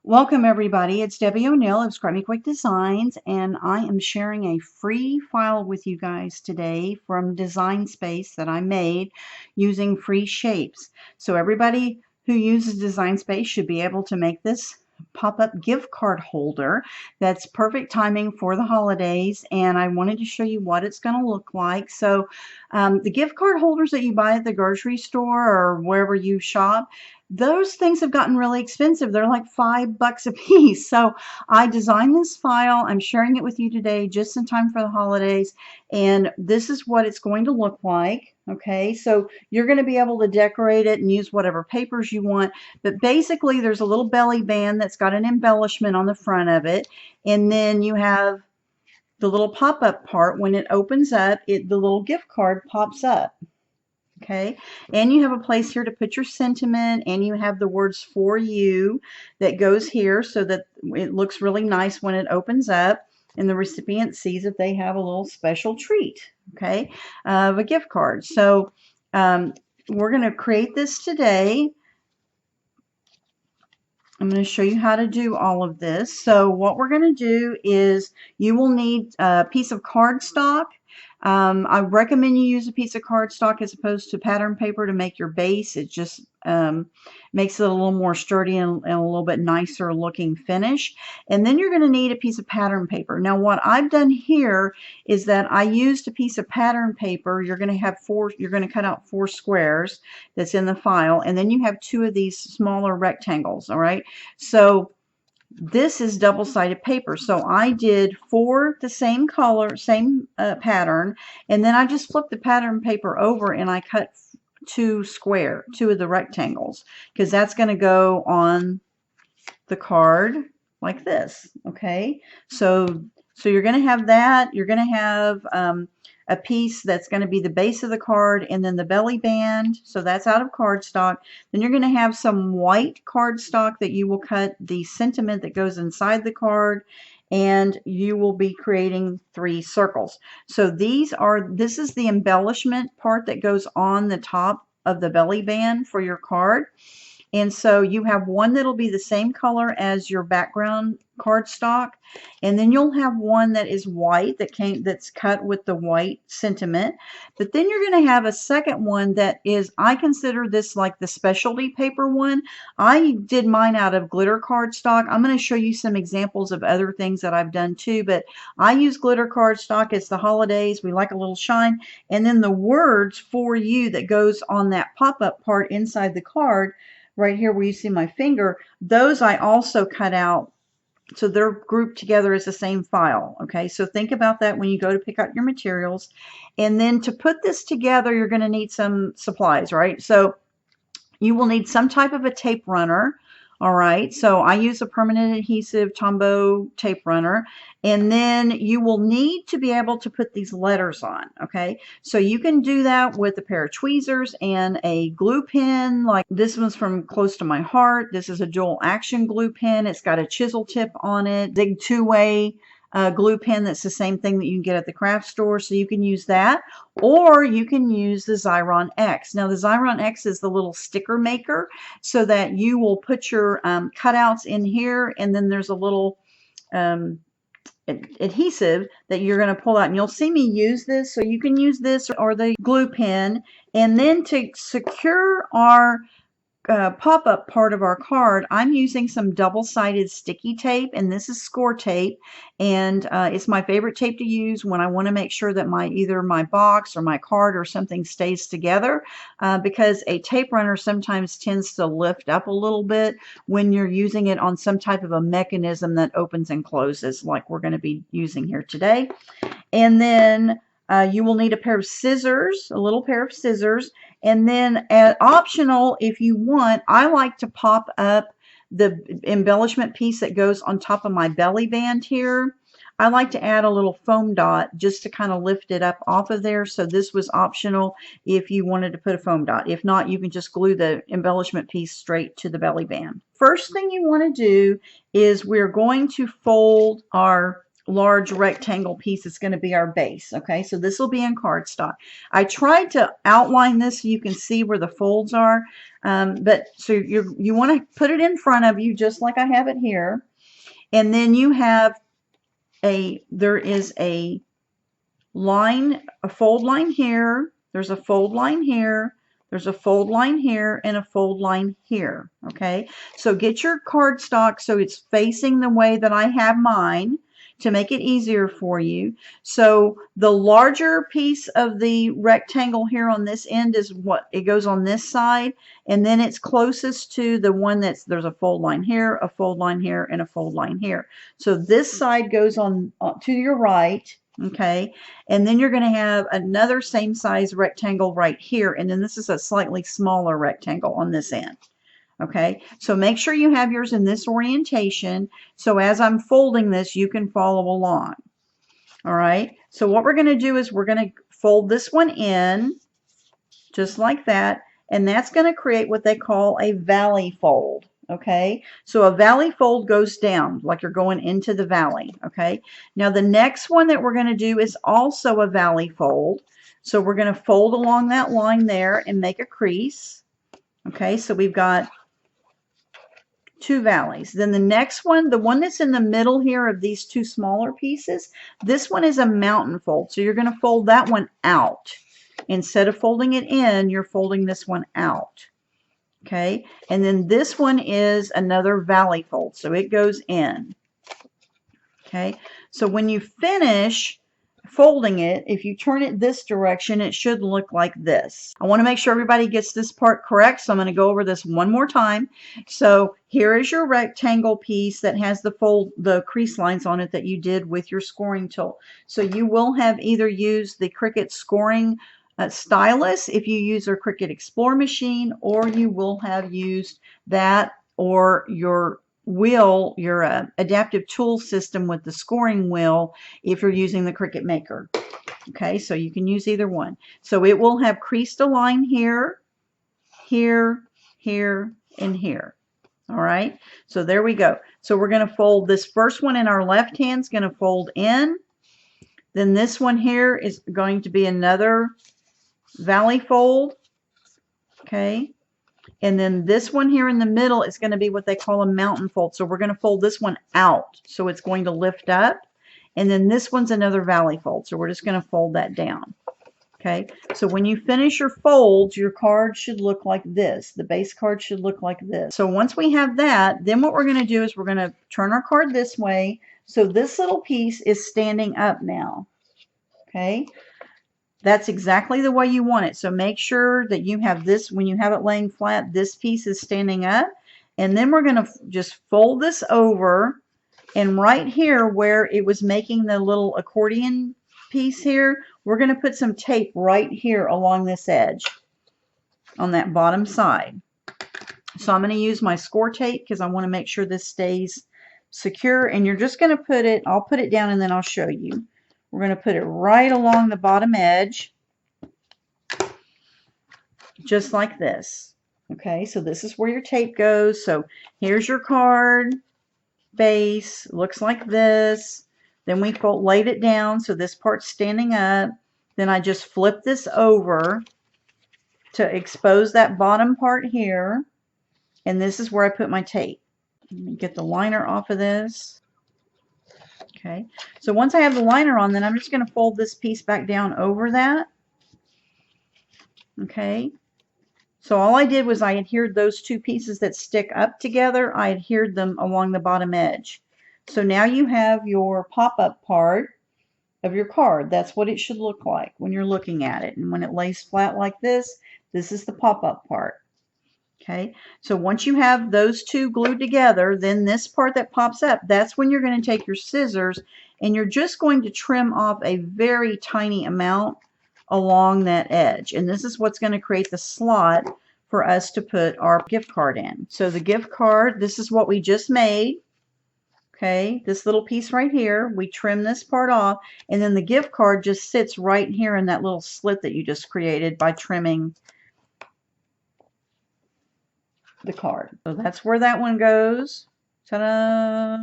Welcome everybody, it's Debbie O'Neill of Quick Designs, and I am sharing a free file with you guys today from Design Space that I made using free shapes. So everybody who uses Design Space should be able to make this pop-up gift card holder that's perfect timing for the holidays, and I wanted to show you what it's going to look like. So the gift card holders that you buy at the grocery store or wherever you shop, those things have gotten really expensive. They're like $5 a piece. So I designed this file. I'm sharing it with you today just in time for the holidays. And this is what it's going to look like. Okay, so you're going to be able to decorate it and use whatever papers you want. But basically, there's a little belly band that's got an embellishment on the front of it. And then you have the little pop-up part. When it opens up, the little gift card pops up. Okay, and you have a place here to put your sentiment, and you have the words "for you" that goes here so that it looks really nice when it opens up and the recipient sees that they have a little special treat, okay, of a gift card. So we're going to create this today. I'm going to show you how to do all of this. So what we're going to do is you will need a piece of cardstock. I recommend you use a piece of cardstock as opposed to pattern paper to make your base. It just makes it a little more sturdy and a little bit nicer looking finish. And then you're going to need a piece of pattern paper. Now what I've done here is that I used a piece of pattern paper. You're going to cut out 4 squares that's in the file, and then you have 2 of these smaller rectangles. All right, so this is double-sided paper. So I did 4 the same color, same pattern, and then I just flipped the pattern paper over and I cut 2 of the rectangles, because that's going to go on the card like this. Okay, so you're going to have that. You're going to have a piece that's going to be the base of the card, and then the belly band, so that's out of cardstock. Then you're going to have some white cardstock that you will cut the sentiment that goes inside the card, and you will be creating 3 circles. So this is the embellishment part that goes on the top of the belly band for your card. And so you have one that'll be the same color as your background cardstock, and then you'll have one that is white that's cut with the white sentiment. But then you're going to have a second one that is, I consider this like the specialty paper one. I did mine out of glitter cardstock. I'm going to show you some examples of other things that I've done too, but I use glitter cardstock. It's the holidays. We like a little shine. And then the words "for you" that goes on that pop-up part inside the card, right here where you see my finger, those I also cut out so they're grouped together as the same file. Okay, so think about that when you go to pick out your materials. And then to put this together, you're going to need some supplies, right? So you will need some type of a tape runner. All right, so I use a permanent adhesive Tombow tape runner, and then you will need to be able to put these letters on. Okay, so you can do that with a pair of tweezers and a glue pen. Like this one's from Close to My Heart. This is a dual action glue pen. It's got a chisel tip on it, big 2-way glue pen that's the same thing that you can get at the craft store, so you can use that, or you can use the Xyron X. Now the Xyron X is the little sticker maker, so that you will put your cutouts in here, and then there's a little adhesive that you're going to pull out, and you'll see me use this, so you can use this or the glue pen. And then to secure our pop-up part of our card, I'm using some double-sided sticky tape, and this is score tape, and it's my favorite tape to use when I want to make sure that either my box or my card or something stays together, because a tape runner sometimes tends to lift up a little bit when you're using it on some type of a mechanism that opens and closes like we're going to be using here today. And then you will need a pair of scissors, a little pair of scissors, and then optional if you want, I like to pop up the embellishment piece that goes on top of my belly band here. I like to add a little foam dot just to kind of lift it up off of there. So this was optional if you wanted to put a foam dot. If not, you can just glue the embellishment piece straight to the belly band. First thing you want to do is we're going to fold our large rectangle piece is going to be our base. Okay, so this will be in cardstock. I tried to outline this so you can see where the folds are, but so you want to put it in front of you just like I have it here, and then you have there is a line, a fold line here, there's a fold line here, there's a fold line here, and a fold line here. Okay, so get your cardstock so it's facing the way that I have mine to make it easier for you. So the larger piece of the rectangle here on this end is what it goes on this side, and then it's closest to the one there's a fold line here, a fold line here, and a fold line here. So this side goes on to your right. Okay, and then you're going to have another same size rectangle right here, and then this is a slightly smaller rectangle on this end. Okay, so make sure you have yours in this orientation, so as I'm folding this you can follow along. All right, so what we're going to do is we're going to fold this one in just like that, and that's going to create what they call a valley fold. Okay, so a valley fold goes down like you're going into the valley. Okay, now the next one that we're going to do is also a valley fold. So we're going to fold along that line there and make a crease. Okay, so we've got two valleys. Then the next one, the one that's in the middle here of these two smaller pieces, this one is a mountain fold. So you're going to fold that one out. Instead of folding it in, you're folding this one out. Okay, and then this one is another valley fold, so it goes in. Okay, so when you finish folding it, if you turn it this direction, it should look like this. I want to make sure everybody gets this part correct, so I'm going to go over this one more time. So here is your rectangle piece that has the crease lines on it that you did with your scoring tool. So you will have either used the Cricut scoring stylus if you use our Cricut Explore machine, or you will have used that or your wheel, your adaptive tool system with the scoring wheel if you're using the Cricut Maker. Okay, so you can use either one. So it will have creased a line here, here, here, and here. All right, so there we go. So we're going to fold this first one in our left hand is going to fold in. Then this one here is going to be another valley fold. Okay, and then this one here in the middle is going to be what they call a mountain fold. So we're going to fold this one out, so it's going to lift up, and then this one's another valley fold, so we're just going to fold that down. Okay, so when you finish your folds, your card should look like this. The base card should look like this. So once we have that, then what we're going to do is we're going to turn our card this way, so this little piece is standing up now. Okay, that's exactly the way you want it. So make sure that you have this, when you have it laying flat, this piece is standing up. And then we're going to just fold this over, and right here where it was making the little accordion piece here, we're going to put some tape right here along this edge on that bottom side. So I'm going to use my score tape because I want to make sure this stays secure. And you're just going to put it, I'll put it down and then I'll show you. We're going to put it right along the bottom edge, just like this. Okay, so this is where your tape goes. So here's your card base, looks like this. Then we laid it down, so this part's standing up. Then I just flip this over to expose that bottom part here, and this is where I put my tape. Let me get the liner off of this. Okay, so once I have the liner on, then I'm just going to fold this piece back down over that. Okay, so all I did was I adhered those two pieces that stick up together, I adhered them along the bottom edge. So now you have your pop-up part of your card. That's what it should look like when you're looking at it. And when it lays flat like this, this is the pop-up part. Okay, so once you have those two glued together, then this part that pops up, that's when you're going to take your scissors and you're just going to trim off a very tiny amount along that edge. And this is what's going to create the slot for us to put our gift card in. So the gift card, this is what we just made. Okay, this little piece right here, we trim this part off, and then the gift card just sits right here in that little slit that you just created by trimming the card. So that's where that one goes. Ta-da!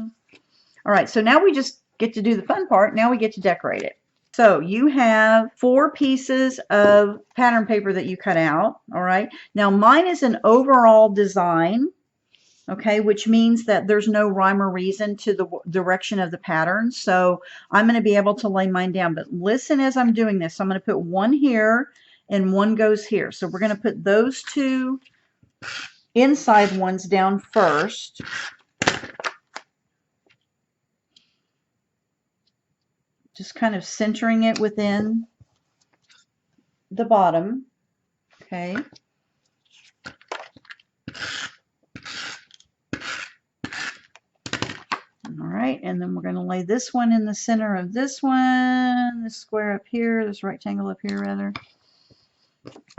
All right, so now we just get to do the fun part. Now we get to decorate it. So you have 4 pieces of pattern paper that you cut out. All right. Now mine is an overall design. Okay, which means that there's no rhyme or reason to the direction of the pattern. So I'm going to be able to lay mine down. But listen as I'm doing this. So I'm going to put one here and one goes here. So we're going to put those 2 inside ones down first. Just kind of centering it within the bottom. Okay. All right, and then we're going to lay this one in the center of this one, this square up here, this rectangle up here rather.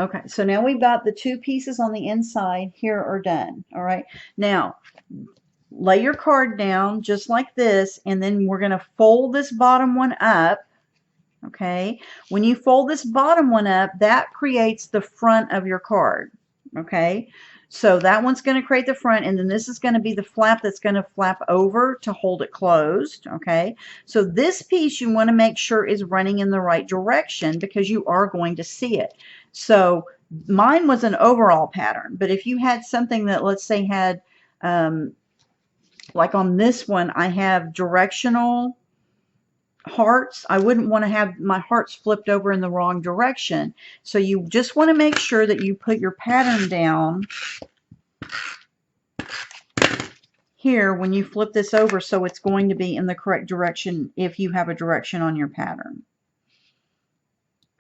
Okay, so now we've got the 2 pieces on the inside here are done. All right, now lay your card down just like this, and then we're going to fold this bottom one up. Okay, when you fold this bottom one up, that creates the front of your card. Okay, so that one's going to create the front, and then this is going to be the flap that's going to flap over to hold it closed. Okay, so this piece you want to make sure is running in the right direction because you are going to see it. So mine was an overall pattern, but if you had something that, let's say, had like on this one, I have directional hearts. I wouldn't want to have my hearts flipped over in the wrong direction. So you just want to make sure that you put your pattern down here when you flip this over, so it's going to be in the correct direction if you have a direction on your pattern.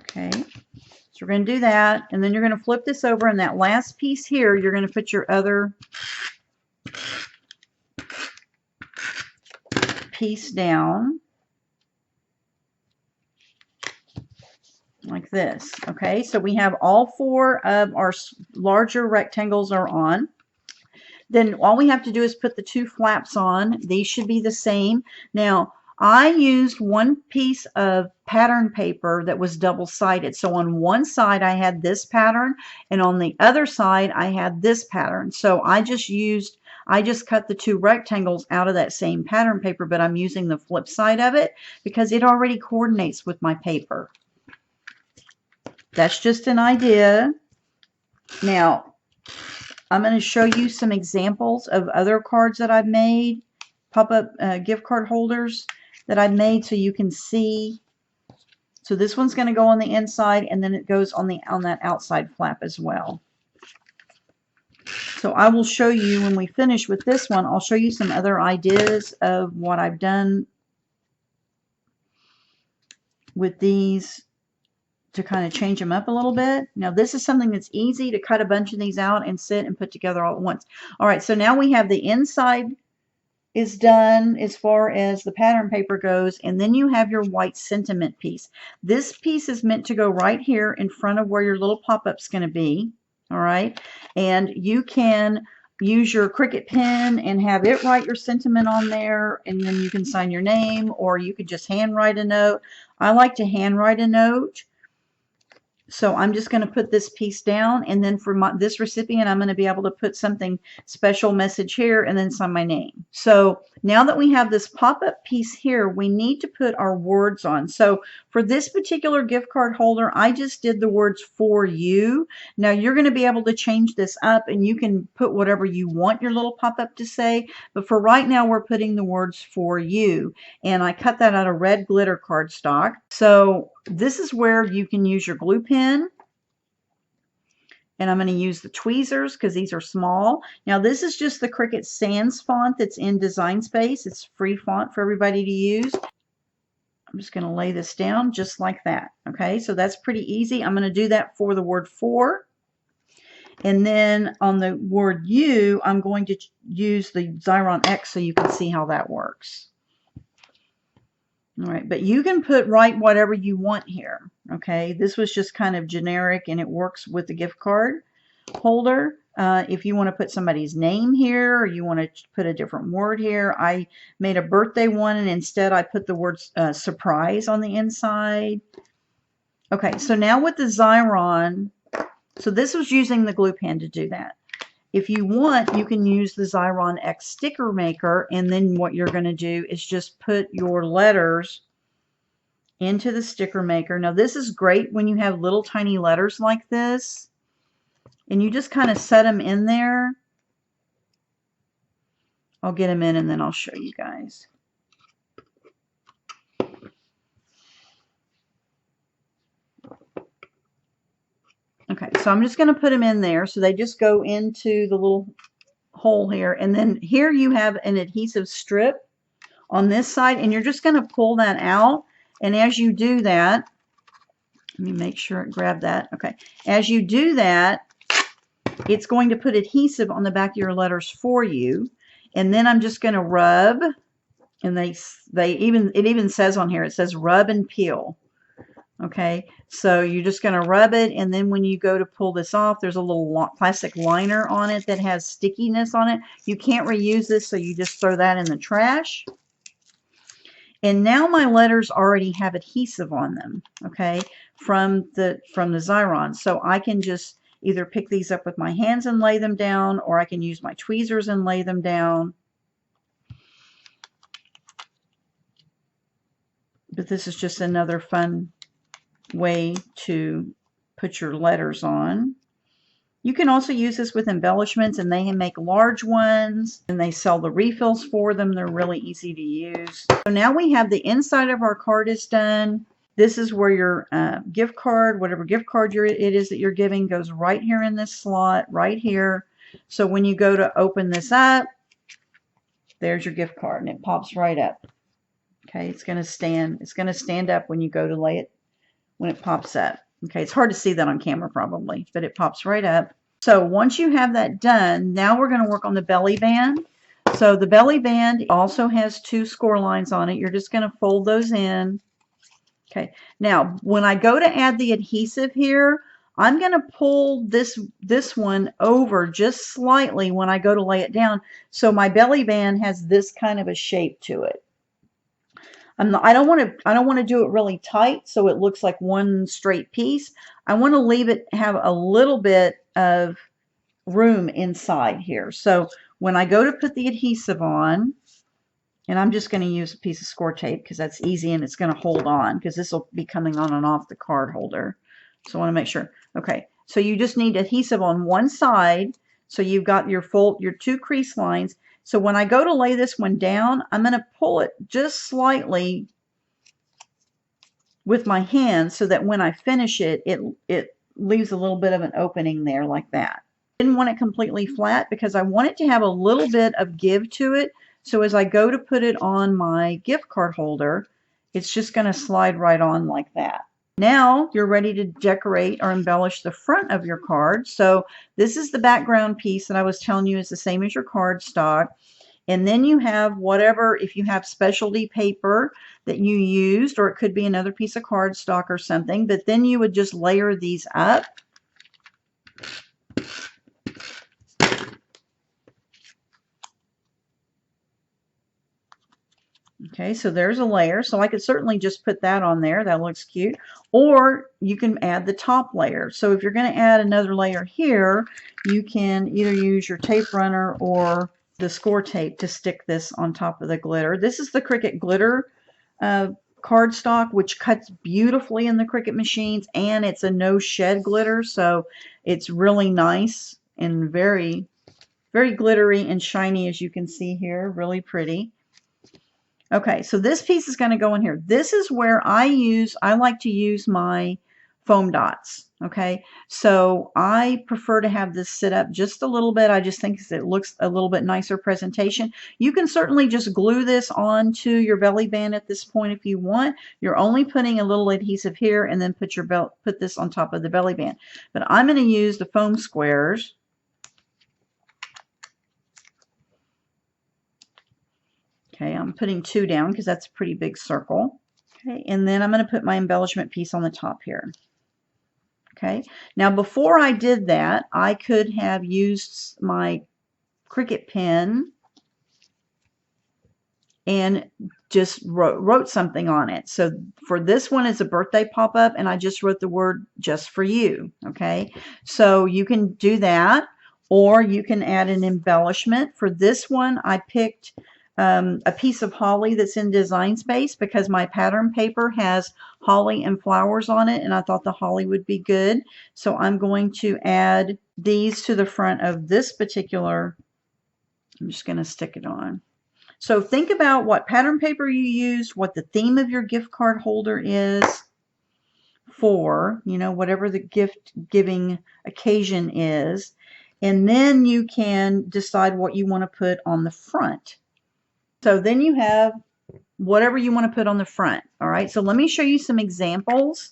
Okay, so we're going to do that, and then you're going to flip this over, and that last piece here, you're going to put your other piece down like this. Okay, so we have all 4 of our larger rectangles are on. Then all we have to do is put the 2 flaps on. These should be the same. Now I used one piece of pattern paper that was double-sided. So on one side I had this pattern, and on the other side I had this pattern. So I just cut the 2 rectangles out of that same pattern paper, but I'm using the flip side of it because it already coordinates with my paper. That's just an idea. Now, I'm going to show you some examples of other cards that I've made, pop-up gift card holders that I've made so you can see. So this one's going to go on the inside, and then it goes on that outside flap as well. So I will show you when we finish with this one, I'll show you some other ideas of what I've done with these to kind of change them up a little bit. Now this is something that's easy to cut a bunch of these out and sit and put together all at once. All right, so now we have the inside is done as far as the pattern paper goes, and then you have your white sentiment piece. This piece is meant to go right here in front of where your little pop-up's going to be. All right, and you can use your Cricut pen and have it write your sentiment on there, and then you can sign your name, or you could just handwrite a note. I like to handwrite a note. So I'm just going to put this piece down, and then for this recipient, I'm going to be able to put something special message here and then sign my name. So now that we have this pop-up piece here, we need to put our words on. So for this particular gift card holder, I just did the words "for you." Now you're going to be able to change this up, and you can put whatever you want your little pop-up to say. But for right now, we're putting the words "for you." And I cut that out of red glitter cardstock. So this is where you can use your glue pen, and I'm going to use the tweezers because these are small. Now this is just the Cricut Sans font that's in Design Space. It's free font for everybody to use. I'm just going to lay this down just like that. Okay, so that's pretty easy. I'm going to do that for the word "for." And then on the word "you," I'm going to use the Xyron X so you can see how that works. All right, but you can write whatever you want here. Okay, this was just kind of generic, and it works with the gift card holder. If you want to put somebody's name here, or you want to put a different word here, I made a birthday one, and instead I put the word surprise on the inside. Okay, so now with the Xyron, so this was using the glue pen to do that. If you want, you can use the Xyron X sticker maker, and then what you're going to do is just put your letters into the sticker maker. Now this is great when you have little tiny letters like this, and you just kind of set them in there. I'll get them in and then I'll show you guys. Okay, so I'm just going to put them in there so they just go into the little hole here, and then here you have an adhesive strip on this side, and you're just going to pull that out. And as you do that, let me make sure it grabbed that. Okay, as you do that, it's going to put adhesive on the back of your letters for you. And then I'm just going to rub, and it even says on here, it says rub and peel. Okay, so you're just going to rub it, and then when you go to pull this off, there's a little plastic liner on it that has stickiness on it. You can't reuse this, so you just throw that in the trash. And now my letters already have adhesive on them, okay, from the Xyron. So I can just either pick these up with my hands and lay them down, or I can use my tweezers and lay them down. But this is just another fun way to put your letters on. You can also use this with embellishments, and they make large ones, and they sell the refills for them. They're really easy to use. So now we have the inside of our card is done. This is where your gift card, whatever gift card it is that you're giving, goes right here in this slot, right here. So when you go to open this up, there's your gift card, and it pops right up. Okay, it's going to stand up when you go to lay it, when it pops up. Okay, it's hard to see that on camera probably, but it pops right up. So once you have that done, now we're going to work on the belly band. So the belly band also has 2 score lines on it. You're just going to fold those in. Okay, now when I go to add the adhesive here, I'm going to pull this one over just slightly when I go to lay it down, so my belly band has this kind of a shape to it. I don't want to do it really tight so it looks like one straight piece. I want to leave it have a little bit of room inside here. So when I go to put the adhesive on, and I'm just going to use a piece of score tape because that's easy and it's going to hold on, because this will be coming on and off the card holder. So I want to make sure. Okay, so you just need adhesive on one side. So you've got your 2 crease lines. So when I go to lay this one down, I'm going to pull it just slightly with my hand so that when I finish it, it leaves a little bit of an opening there like that. I didn't want it completely flat because I want it to have a little bit of give to it. So as I go to put it on my gift card holder, it's just going to slide right on like that. Now you're ready to decorate or embellish the front of your card. So this is the background piece that I was telling you is the same as your cardstock. And then you have whatever, if you have specialty paper that you used, or it could be another piece of cardstock or something, but then you would just layer these up. Okay, so there's a layer. So I could certainly just put that on there. That looks cute. Or you can add the top layer. So if you're going to add another layer here, you can either use your tape runner or the score tape to stick this on top of the glitter. This is the Cricut glitter cardstock, which cuts beautifully in the Cricut machines, and it's a no shed glitter, so it's really nice and very, very glittery and shiny, as you can see here. Really pretty. Okay, so this piece is going to go in here. This is where I like to use my foam dots. Okay, so I prefer to have this sit up just a little bit. I just think it looks a little bit nicer presentation. You can certainly just glue this onto your belly band at this point if you want. You're only putting a little adhesive here and then put this on top of the belly band. But I'm going to use the foam squares. Okay, I'm putting 2 down because that's a pretty big circle. Okay, and then I'm going to put my embellishment piece on the top here. Okay, now before I did that, I could have used my Cricut pen and just wrote something on it. So for this one, it's a birthday pop-up, and I just wrote the word "just for you." Okay, so you can do that. or you can add an embellishment. For this one, I picked a piece of holly that's in Design Space because my pattern paper has holly and flowers on it, and I thought the holly would be good. So I'm going to add these to the front of this particular, I'm just going to stick it on. So think about what pattern paper you used, what the theme of your gift card holder is for, you know, whatever the gift giving occasion is. And then you can decide what you want to put on the front. So then you have whatever you want to put on the front. All right, so let me show you some examples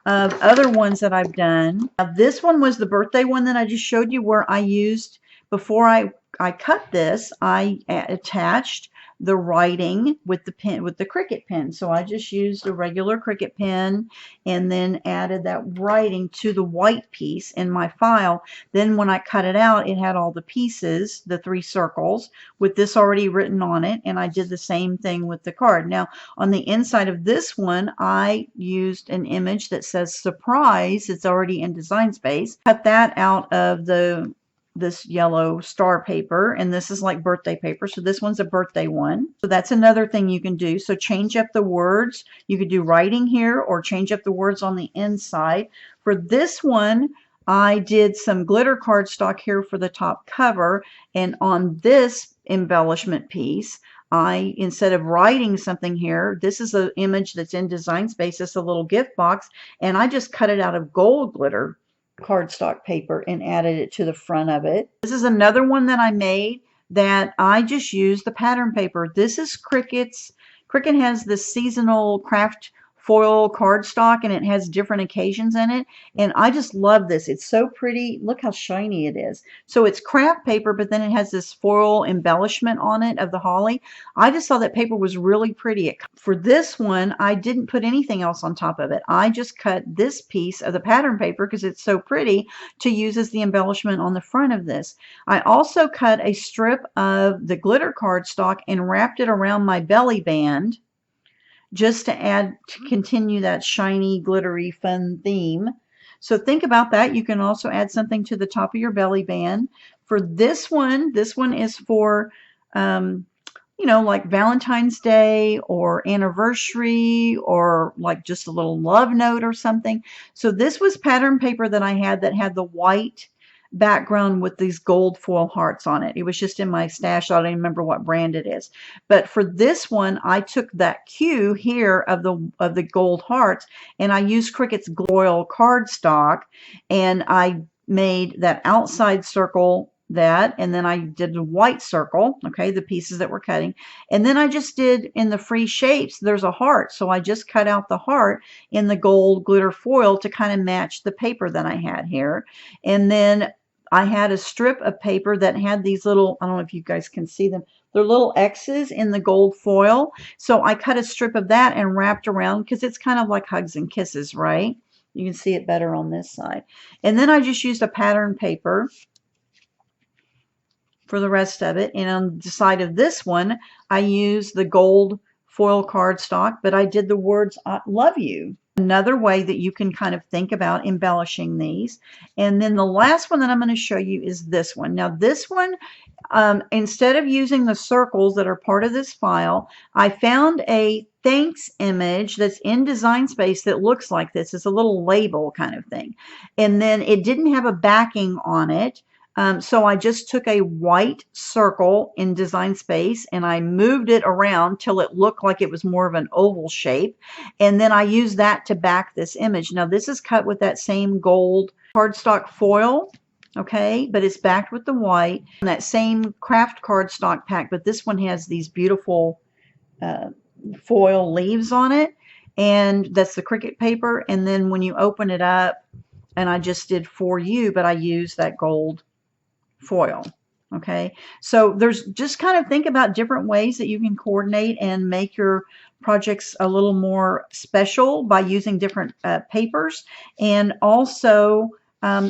of other ones that I've done. Now, this one was the birthday one that I just showed you, where I used, before I cut this, I attached the writing with the pen, with the Cricut pen. So I just used a regular Cricut pen and then added that writing to the white piece in my file. Then when I cut it out, it had all the pieces, the 3 circles, with this already written on it, and I did the same thing with the card. Now on the inside of this one, I used an image that says surprise. It's already in Design Space. Cut that out of this yellow star paper, and this is like birthday paper, so this one's a birthday one. So that's another thing you can do. So change up the words. You could do writing here or change up the words on the inside. For this one, I did some glitter cardstock here for the top cover, and on this embellishment piece, I, instead of writing something here, this is an image that's in Design Space. It's a little gift box, and I just cut it out of gold glitter cardstock paper and added it to the front of it. This is another one that I made that I just used the pattern paper. This is Cricut's. Cricut has this seasonal craft foil cardstock, and it has different occasions in it, and I just love this. It's so pretty. Look how shiny it is. So it's craft paper, but then it has this foil embellishment on it of the holly. I just thought that paper was really pretty. For this one, I didn't put anything else on top of it. I just cut this piece of the pattern paper because it's so pretty to use as the embellishment on the front of this. I also cut a strip of the glitter cardstock and wrapped it around my belly band, just to continue that shiny, glittery, fun theme. So think about that. You can also add something to the top of your belly band. For this one is for, you know, like Valentine's Day or anniversary, or like just a little love note or something. So this was pattern paper that I had that had the white background with these gold foil hearts on it. It was just in my stash. I don't even remember what brand it is. But for this one, I took that cue here of the gold hearts, and I used Cricut's foil cardstock, and I made that outside circle that, and then I did a white circle, okay, the pieces that we're cutting, and then I just did in the free shapes, there's a heart, so I just cut out the heart in the gold glitter foil to kind of match the paper that I had here. And then I had a strip of paper that had these little, I don't know if you guys can see them, they're little X's in the gold foil. So I cut a strip of that and wrapped around, because it's kind of like hugs and kisses, right? You can see it better on this side. And then I just used a pattern paper for the rest of it. And on the side of this one, I used the gold foil cardstock, but I did the words "I love you." Another way that you can kind of think about embellishing these. And then the last one that I'm going to show you is this one. Now this one, instead of using the circles that are part of this file, I found a thanks image that's in Design Space that looks like this. It's a little label kind of thing. And then it didn't have a backing on it. So I just took a white circle in Design Space and I moved it around till it looked like it was more of an oval shape. And then I used that to back this image. Now this is cut with that same gold cardstock foil, okay, but it's backed with the white. And that same craft cardstock pack, but this one has these beautiful foil leaves on it. And that's the Cricut paper. And then when you open it up, and I just did for you, but I used that gold foil. Okay, so there's just kind of think about different ways that you can coordinate and make your projects a little more special by using different papers. And also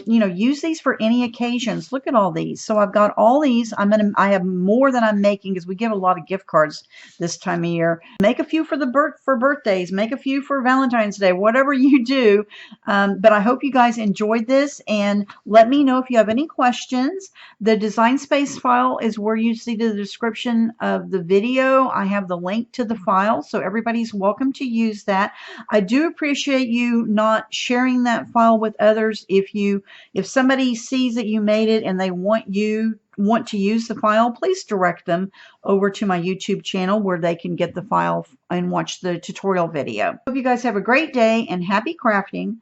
you know, use these for any occasions. Look at all these. So I've got all these. I have more than I'm making because we give a lot of gift cards this time of year. Make a few for for birthdays. Make a few for Valentine's Day. Whatever you do. But I hope you guys enjoyed this, and let me know if you have any questions. The Design Space file is where you see the description of the video. I have the link to the file, so everybody's welcome to use that. I do appreciate you not sharing that file with others. If somebody sees that you made it and they want to use the file, please direct them over to my YouTube channel where they can get the file and watch the tutorial video. Hope you guys have a great day and happy crafting.